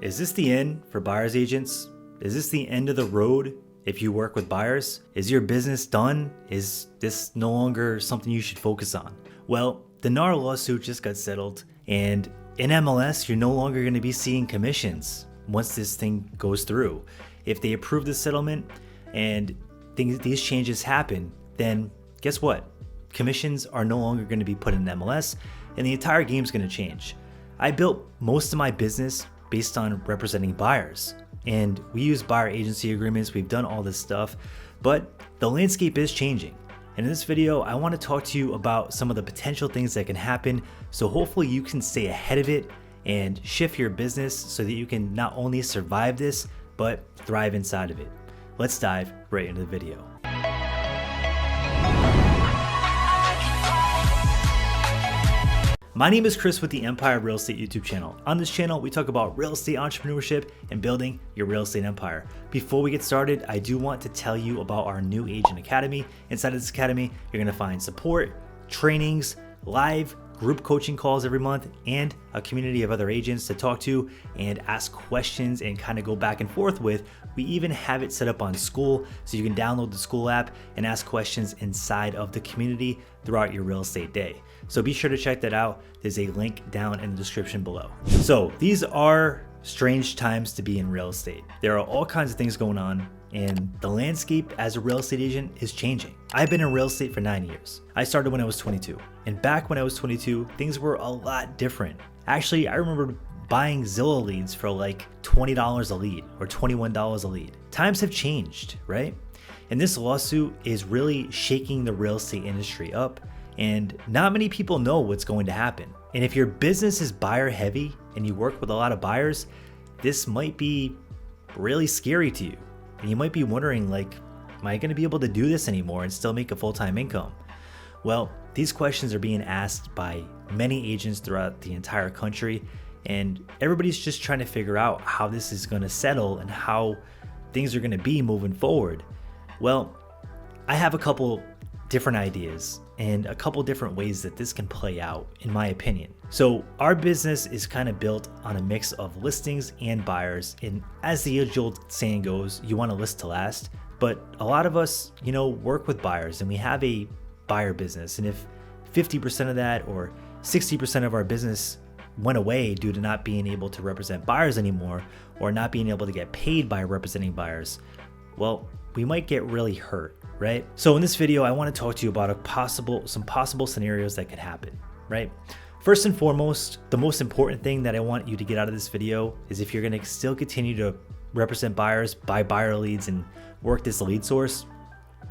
Is this the end for buyer's agents? Is this the end of the road if you work with buyers? Is your business done? Is this no longer something you should focus on? Well, the NAR lawsuit just got settled, and in MLS, you're no longer going to be seeing commissions once this thing goes through. If they approve the settlement and these changes happen, then guess what? Commissions are no longer going to be put in MLS, and the entire game's going to change. I built most of my business based on representing buyers, and we use buyer agency agreements. We've done all this stuff, but the landscape is changing. And in this video, I want to talk to you about some of the potential things that can happen, so hopefully you can stay ahead of it and shift your business so that you can not only survive this, but thrive inside of it. Let's dive right into the video. My name is Chris with the Empire Real Estate YouTube channel. On this channel, we talk about real estate entrepreneurship and building your real estate empire. Before we get started, I do want to tell you about our new Agent Academy. Inside of this academy, you're gonna find support, trainings, live group coaching calls every month, and a community of other agents to talk to and ask questions and kind of go back and forth with. We even have it set up on School, so you can download the School app and ask questions inside of the community throughout your real estate day. So be sure to check that out. There's a link down in the description below. So these are strange times to be in real estate. There are all kinds of things going on, and the landscape as a real estate agent is changing. I've been in real estate for 9 years. I started when I was 22. And back when I was 22, things were a lot different. Actually, I remember buying Zillow leads for like $20 a lead or $21 a lead. Times have changed, right? And this lawsuit is really shaking the real estate industry up, and not many people know what's going to happen. And if your business is buyer heavy and you work with a lot of buyers, this might be really scary to you. And you might be wondering, like, am I gonna be able to do this anymore and still make a full-time income? Well, these questions are being asked by many agents throughout the entire country, and everybody's just trying to figure out how this is gonna settle and how things are gonna be moving forward. Well, I have a couple different ideas and a couple different ways that this can play out, in my opinion. So our business is kind of built on a mix of listings and buyers. And as the age-old saying goes, you want to list to last. But a lot of us, work with buyers, and we have a buyer business. And if 50% of that or 60% of our business went away due to not being able to represent buyers anymore, or not being able to get paid by representing buyers, well, we might get really hurt, right? So in this video, I want to talk to you about some possible scenarios that could happen, right? First and foremost, the most important thing that I want you to get out of this video is if you're going to still continue to represent buyers, buy buyer leads, and work this lead source,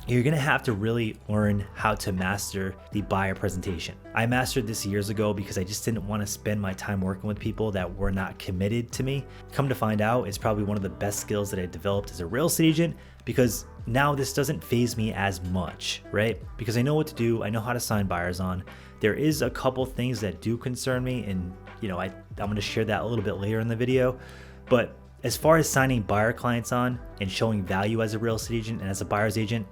you're going to have to really learn how to master the buyer presentation. I mastered this years ago because I just didn't want to spend my time working with people that were not committed to me. Come to find out, it's probably one of the best skills that I developed as a real estate agent, because now this doesn't faze me as much, right? Because I know what to do. I know how to sign buyers on. There is a couple things that do concern me, and I'm going to share that a little bit later in the video. But as far as signing buyer clients on and showing value as a real estate agent and as a buyer's agent,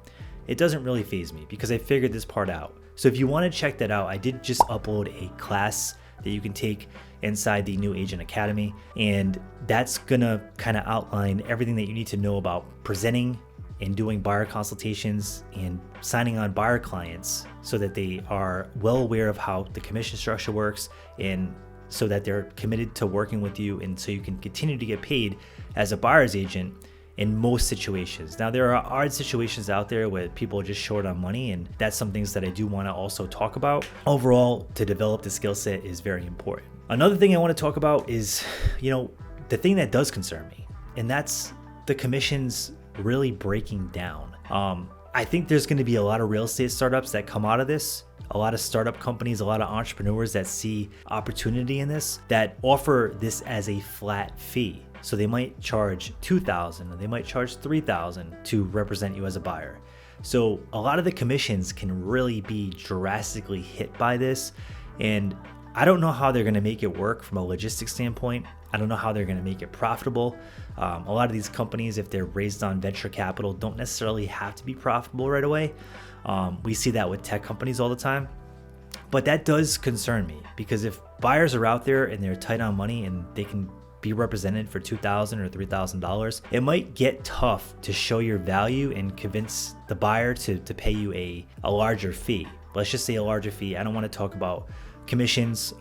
it doesn't really faze me because I figured this part out. So if you want to check that out, I did just upload a class that you can take inside the new Agent Academy, and that's gonna kind of outline everything that you need to know about presenting and doing buyer consultations and signing on buyer clients so that they are well aware of how the commission structure works, and so that they're committed to working with you, and so you can continue to get paid as a buyer's agent in most situations. Now, there are odd situations out there where people are just short on money, and that's some things that I do want to also talk about. Overall, to develop the skill set is very important. Another thing I want to talk about is, the thing that does concern me, and that's the commissions really breaking down. I think there's going to be a lot of real estate startups that come out of this, a lot of startup companies, a lot of entrepreneurs that see opportunity in this, that offer this as a flat fee. So they might charge $2,000, or they might charge $3,000 to represent you as a buyer. So a lot of the commissions can really be drastically hit by this, and I don't know how they're going to make it work from a logistics standpoint. I don't know how they're going to make it profitable. A lot of these companies, if they're raised on venture capital, don't necessarily have to be profitable right away. We see that with tech companies all the time. But that does concern me, because if buyers are out there and they're tight on money and they can be represented for $2,000 or $3,000, it might get tough to show your value and convince the buyer to pay you a larger fee. Let's just say a larger fee. I don't want to talk about commissions.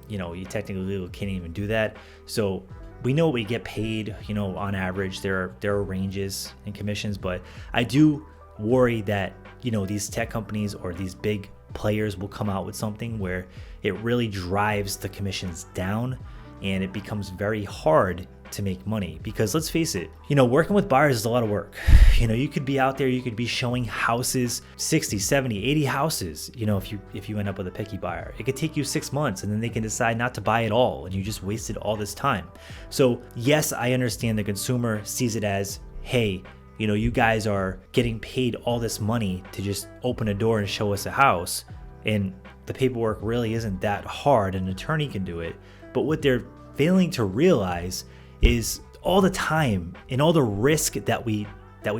You technically can't even do that. So we know we get paid, on average. There are ranges in commissions, but I do worry that, these tech companies or these big players will come out with something where it really drives the commissions down and it becomes very hard to make money. Because let's face it, working with buyers is a lot of work. You could be out there, you could be showing houses, 60, 70, 80 houses, if you end up with a picky buyer. It could take you 6 months and then they can decide not to buy at all and you just wasted all this time. So yes, I understand the consumer sees it as, hey, you guys are getting paid all this money to just open a door and show us a house, and the paperwork really isn't that hard. An attorney can do it. But what they're failing to realize is all the time and all the risk that we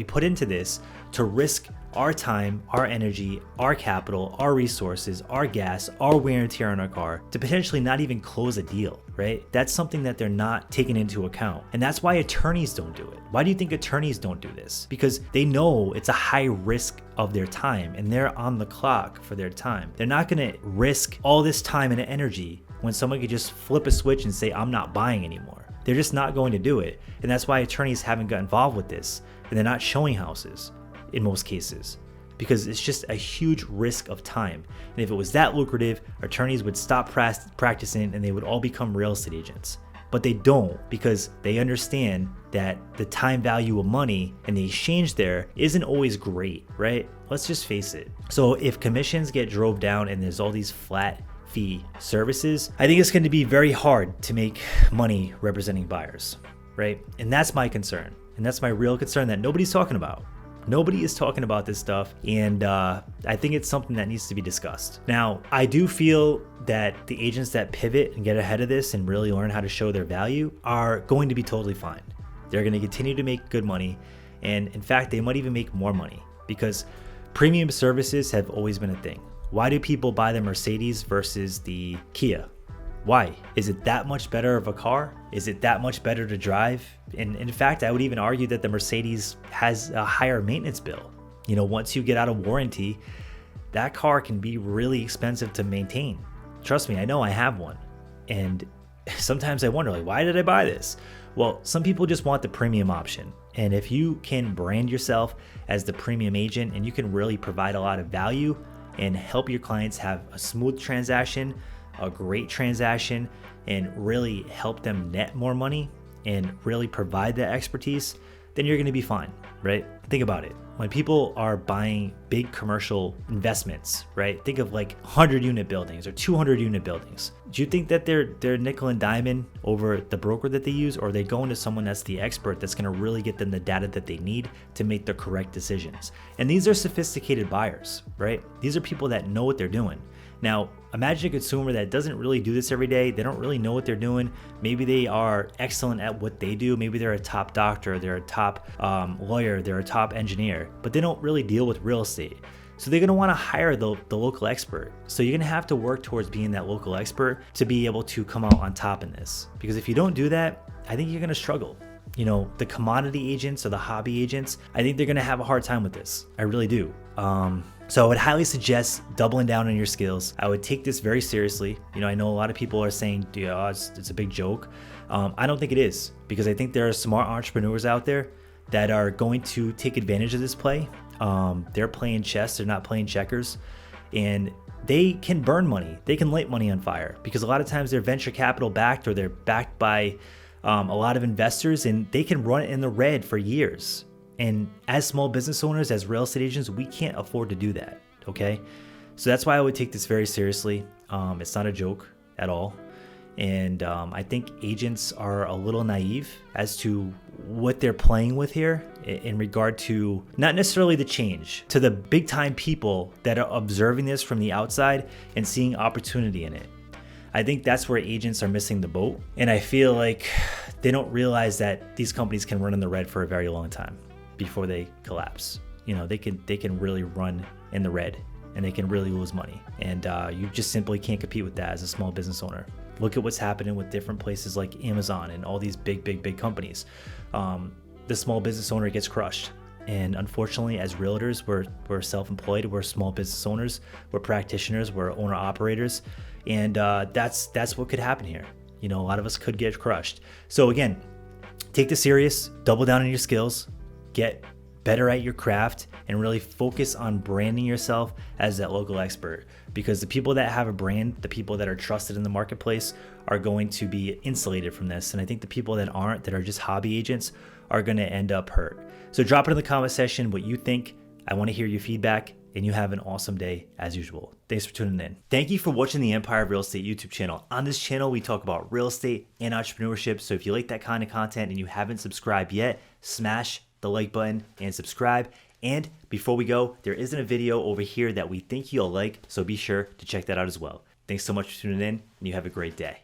put into this, to risk our time, our energy, our capital, our resources, our gas, our wear and tear on our car, to potentially not even close a deal, right? That's something that they're not taking into account. And that's why attorneys don't do it. Why do you think attorneys don't do this? Because they know it's a high risk of their time and they're on the clock for their time. They're not gonna risk all this time and energy when someone could just flip a switch and say, I'm not buying anymore. They're just not going to do it. And that's why attorneys haven't got involved with this. And they're not showing houses in most cases, because it's just a huge risk of time. And if it was that lucrative, attorneys would stop practicing and they would all become real estate agents. But they don't, because they understand that the time value of money and the exchange there isn't always great, right? Let's just face it. So if commissions get drove down and there's all these flat fee services, I think it's going to be very hard to make money representing buyers, right? And that's my concern. And that's my real concern that nobody's talking about. Nobody is talking about this stuff, and I think it's something that needs to be discussed. Now, I do feel that the agents that pivot and get ahead of this and really learn how to show their value are going to be totally fine. They're going to continue to make good money, and in fact, they might even make more money, because premium services have always been a thing. Why do people buy the Mercedes versus the Kia? Why? Is it that much better of a car? Is it that much better to drive? And in fact, I would even argue that the Mercedes has a higher maintenance bill. Once you get out of warranty, that car can be really expensive to maintain. Trust me, I know, I have one. And sometimes I wonder, why did I buy this? Well, some people just want the premium option. And if you can brand yourself as the premium agent and you can really provide a lot of value and help your clients have a smooth transaction, a great transaction, and really help them net more money and really provide that expertise, then you're going to be fine, right? Think about it. When people are buying big commercial investments, right? Think of 100 unit buildings or 200 unit buildings. Do you think that they're nickel and diamond over the broker that they use, or are they going to someone that's the expert that's going to really get them the data that they need to make the correct decisions? And these are sophisticated buyers, right? These are people that know what they're doing. Now, imagine a consumer that doesn't really do this every day. They don't really know what they're doing. Maybe they are excellent at what they do. Maybe they're a top doctor, they're a top lawyer, they're a top engineer, but they don't really deal with real estate. So they're gonna wanna hire the local expert. So you're gonna have to work towards being that local expert to be able to come out on top in this. Because if you don't do that, I think you're gonna struggle. The commodity agents or the hobby agents, I think they're gonna have a hard time with this. I really do. So I would highly suggest doubling down on your skills. I would take this very seriously. I know a lot of people are saying, it's a big joke. I don't think it is, because I think there are smart entrepreneurs out there that are going to take advantage of this play. They're playing chess, they're not playing checkers, and they can burn money. They can light money on fire, because a lot of times they're venture capital backed, or they're backed by a lot of investors, and they can run it in the red for years. And as small business owners, as real estate agents, we can't afford to do that, okay? So that's why I would take this very seriously. It's not a joke at all. And I think agents are a little naive as to what they're playing with here in regard to not necessarily the change, to the big time people that are observing this from the outside and seeing opportunity in it. I think that's where agents are missing the boat. And I feel like they don't realize that these companies can run in the red for a very long time before they collapse. They can really run in the red and they can really lose money. And you just simply can't compete with that as a small business owner. Look at what's happening with different places like Amazon and all these big companies. The small business owner gets crushed. And unfortunately, as realtors, we're self-employed, we're small business owners, we're practitioners, we're owner-operators, and that's what could happen here. You know, a lot of us could get crushed. So again, take this serious, double down on your skills, get better at your craft, and really focus on branding yourself as that local expert. Because the people that have a brand, the people that are trusted in the marketplace, are going to be insulated from this. And I think the people that aren't, that are just hobby agents, are going to end up hurt. So drop it in the comment section what you think. I want to hear your feedback, and you have an awesome day as usual. Thanks for tuning in. Thank you for watching the Empire of Real Estate YouTube channel. On this channel, we talk about real estate and entrepreneurship. So if you like that kind of content and you haven't subscribed yet, smash the like button and subscribe. And before we go, there isn't a video over here that we think you'll like, so be sure to check that out as well. Thanks so much for tuning in, and you have a great day.